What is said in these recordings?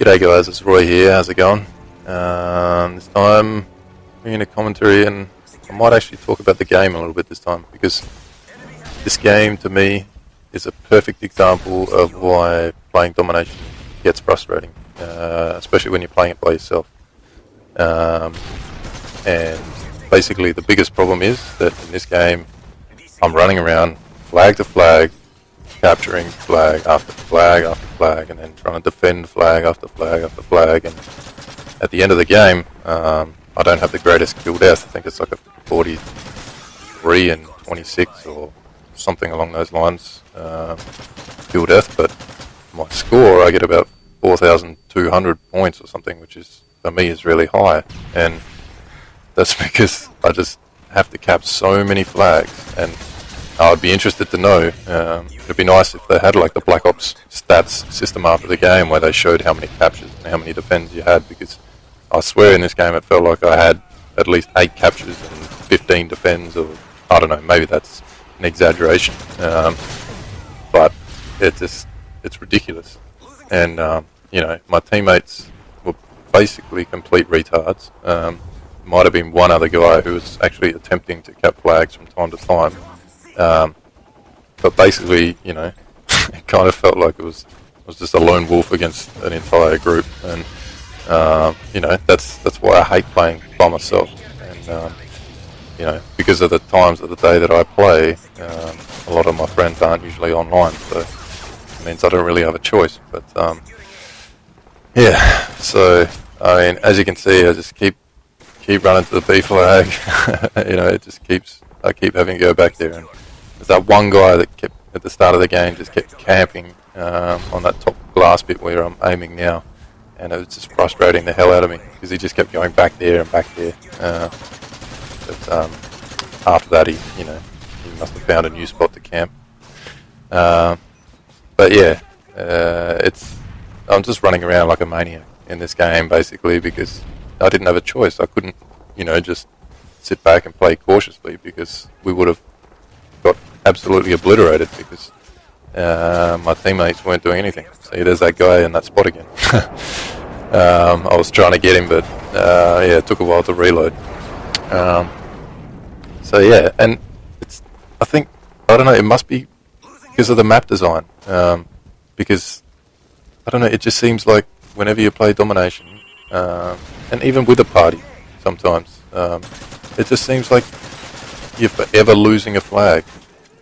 G'day guys, it's Roy here, how's it going? This time, bringing a commentary, and I might actually talk about the game a little bit this time, because this game, to me, is a perfect example of why playing domination gets frustrating, especially when you're playing it by yourself. And basically the biggest problem is that in this game, I'm running around flag to flag, capturing flag after flag after flag, and then trying to defend flag after flag after flag, and at the end of the game, I don't have the greatest kill death. I think it's like a 43 and 26 or something along those lines, kill death, but my score, I get about 4,200 points or something, which is, for me, is really high, and that's because I just have to cap so many flags. And I'd be interested to know, it'd be nice if they had like the Black Ops stats system after the game where they showed how many captures and how many defends you had, because I swear in this game it felt like I had at least 8 captures and 15 defends, or I don't know, maybe that's an exaggeration, but it's ridiculous. And you know, my teammates were basically complete retards. Might have been one other guy who was actually attempting to cap flags from time to time. But basically, you know, it kind of felt like it was just a lone wolf against an entire group, and you know, that's why I hate playing by myself. And you know, because of the times of the day that I play, a lot of my friends aren't usually online, so it means I don't really have a choice. But yeah, so I mean, as you can see, I just keep running to the B flag. You know, I keep having to go back there, and there's that one guy that kept at the start of the game just kept camping on that top glass bit where I'm aiming now, and it was just frustrating the hell out of me because he just kept going back there and back there. But after that, he must have found a new spot to camp. But yeah, I'm just running around like a maniac in this game basically because I didn't have a choice. I couldn't, you know, just sit back and play cautiously because we would have got absolutely obliterated because my teammates weren't doing anything. See, there's that guy in that spot again. I was trying to get him, but yeah, it took a while to reload. So yeah, and I don't know, it must be because of the map design, because I don't know, it just seems like whenever you play domination, and even with a party sometimes, it just seems like you're forever losing a flag,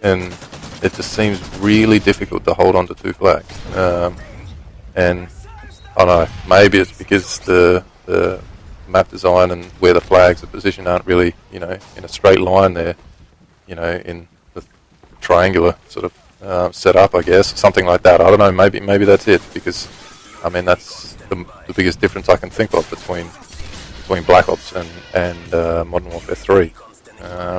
and it just seems really difficult to hold on to 2 flags. And I don't know, maybe it's because the map design and where the flags are positioned aren't really, you know, in a straight line there, you know, in the triangular sort of setup, I guess, something like that. I don't know, maybe that's it, because I mean that's the biggest difference I can think of between Black Ops and Modern Warfare 3,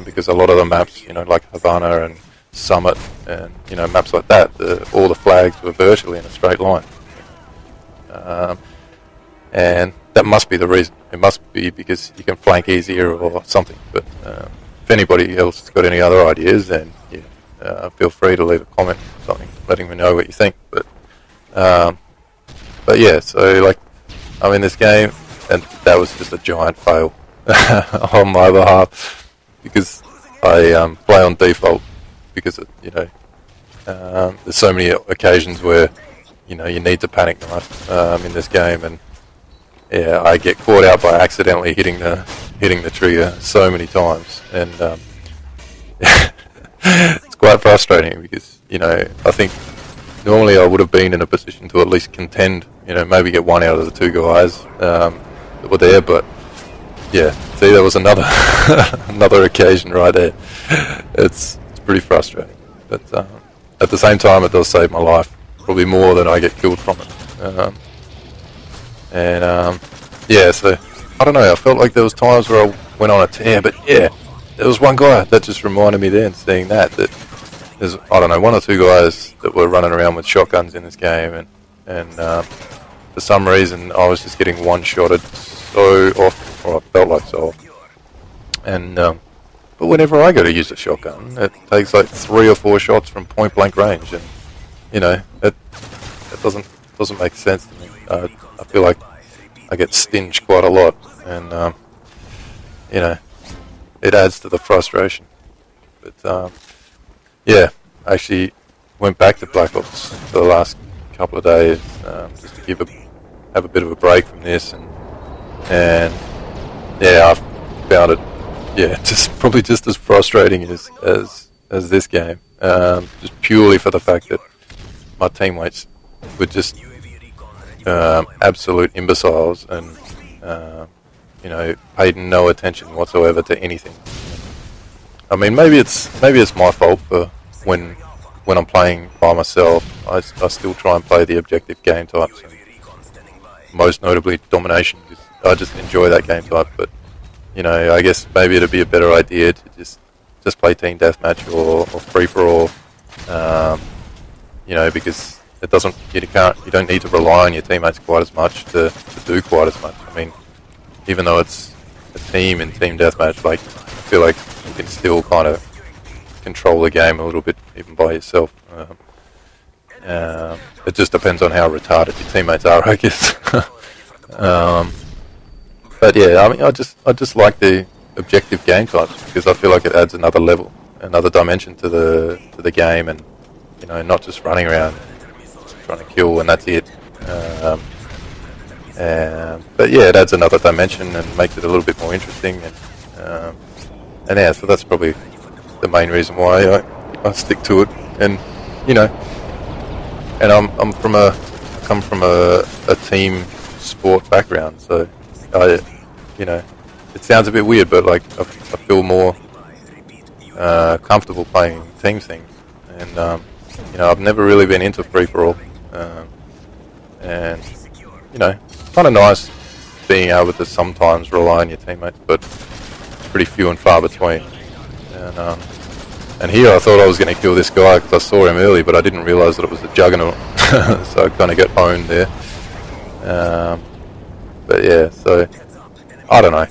because a lot of the maps, you know, like Havana and Summit and, you know, maps like that, all the flags were virtually in a straight line, and that must be the reason. It must be because you can flank easier or something. But if anybody else has got any other ideas, then yeah, feel free to leave a comment or something, letting me know what you think. But yeah, so like, I'm in this game, and that was just a giant fail on my behalf, because I play on default, because it, you know, there's so many occasions where, you know, you need to panic knife in this game, and yeah, I get caught out by accidentally hitting the trigger so many times, and it's quite frustrating because, you know, I think normally I would have been in a position to at least contend, you know, maybe get one out of the 2 guys that were there, but yeah, see, there was another another occasion right there. It's pretty frustrating, but at the same time, it does save my life, probably more than I get killed from it. And yeah, so I don't know, I felt like there was times where I went on a tear, but yeah, there was one guy that just reminded me then, seeing that there's, I don't know, 1 or 2 guys that were running around with shotguns in this game, and for some reason I was just getting one-shotted so often, or I felt like so often, and but whenever I go to use a shotgun, it takes like 3 or 4 shots from point-blank range, and you know, it doesn't doesn't make sense to me. I feel like I get stinged quite a lot, and you know, it adds to the frustration. But yeah, I actually went back to Black Ops for the last couple of days, just to have a bit of a break from this, and yeah, I found it, yeah, probably just as frustrating as this game, just purely for the fact that my teammates were just absolute imbeciles, and you know, paid no attention whatsoever to anything. I mean, maybe it's my fault for when I'm playing by myself. I still try and play the objective game types, and most notably domination, because I just enjoy that game type. But you know, I guess maybe it'd be a better idea to just play team deathmatch or free for all. You know, because you don't need to rely on your teammates quite as much to do quite as much. I mean, even though it's a team and team deathmatch, like, I feel like you can still kind of control the game a little bit even by yourself. It just depends on how retarded your teammates are, I guess. But yeah, I mean, I just like the objective game types, because I feel like it adds another level, another dimension to the game, and you know, not just running around trying to kill and that's it. But yeah, it adds another dimension and makes it a little bit more interesting, and yeah, so that's probably the main reason why I stick to it. And you know, and I come from a team sport background, so you know, it sounds a bit weird, but like I feel more comfortable playing team things, and you know, I've never really been into free for all, and you know, it's kind of nice being able to sometimes rely on your teammates, but it's pretty few and far between. And here I thought I was going to kill this guy because I saw him early, but I didn't realise that it was a juggernaut, so I kind of got owned there. But yeah, so I don't know.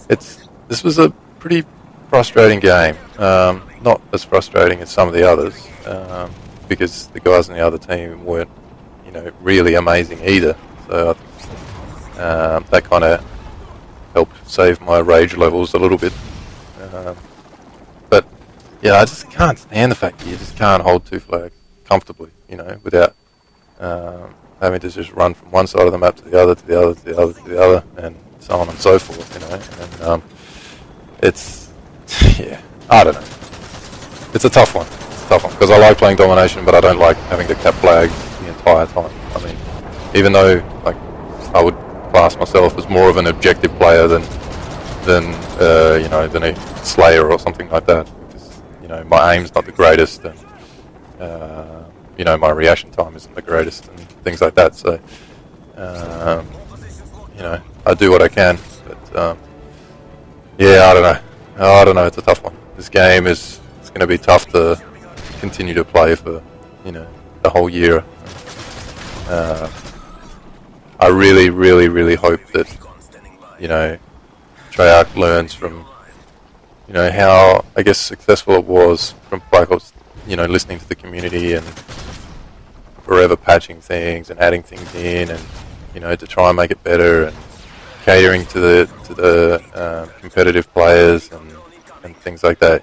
This was a pretty frustrating game. Not as frustrating as some of the others, because the guys on the other team weren't, you know, really amazing either. So that kind of helped save my rage levels a little bit. But yeah, I just can't stand the fact that you just can't hold two flags comfortably, you know, without having to just run from one side of the map to the other, to the other, to the other, to the other, and so on and so forth, you know. And it's, yeah, I don't know. It's a tough one. Because I like playing domination, but I don't like having to cap flags the entire time. I mean, even though, like, I would class myself as more of an objective player than you know, than a slayer or something like that, because, you know, my aim's not the greatest, and you know, my reaction time isn't the greatest, and things like that. So you know, I do what I can, but yeah, I don't know. It's a tough one. This game it's going to be tough to continue to play for, you know, the whole year. I really, really, really hope that, you know, Treyarch learns from, you know, how, I guess, successful it was from Black Ops, you know, listening to the community and forever patching things and adding things in, and, you know, to try and make it better, and catering to the competitive players and things like that.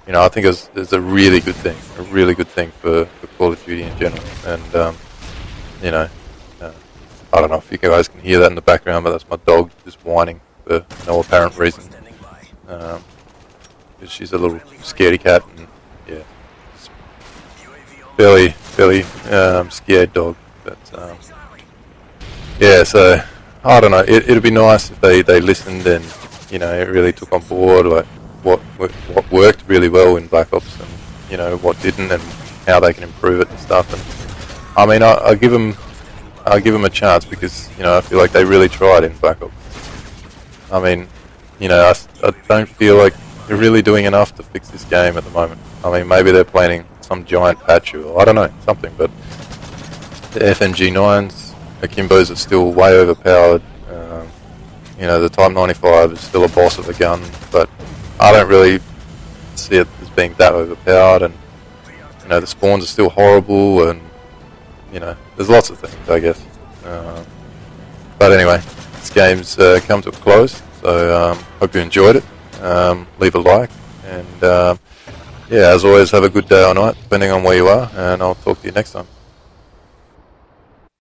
You know, I think it's a really good thing for Call of Duty in general. And you know, I don't know if you guys can hear that in the background, but that's my dog just whining for no apparent reason. Because she's a little scaredy cat, and yeah, fairly scared dog. But yeah, so I don't know. It'd be nice if they listened and, you know, really took on board like what worked really well in Black Ops, and, you know, what didn't, and how they can improve it and stuff. And I mean, I give them a chance, because, you know, I feel like they really tried in Black Ops. I mean, you know, I don't feel like they're really doing enough to fix this game at the moment. I mean, maybe they're planning some giant patch, or I don't know, something, but the FNG9s, Akimbos are still way overpowered. You know, the Type 95 is still a boss of a gun, but I don't really see it as being that overpowered, and, you know, the spawns are still horrible, and, you know, there's lots of things, I guess. But anyway, this game's come to a close, so hope you enjoyed it. Leave a like, and yeah, as always, have a good day or night, depending on where you are, and I'll talk to you next time.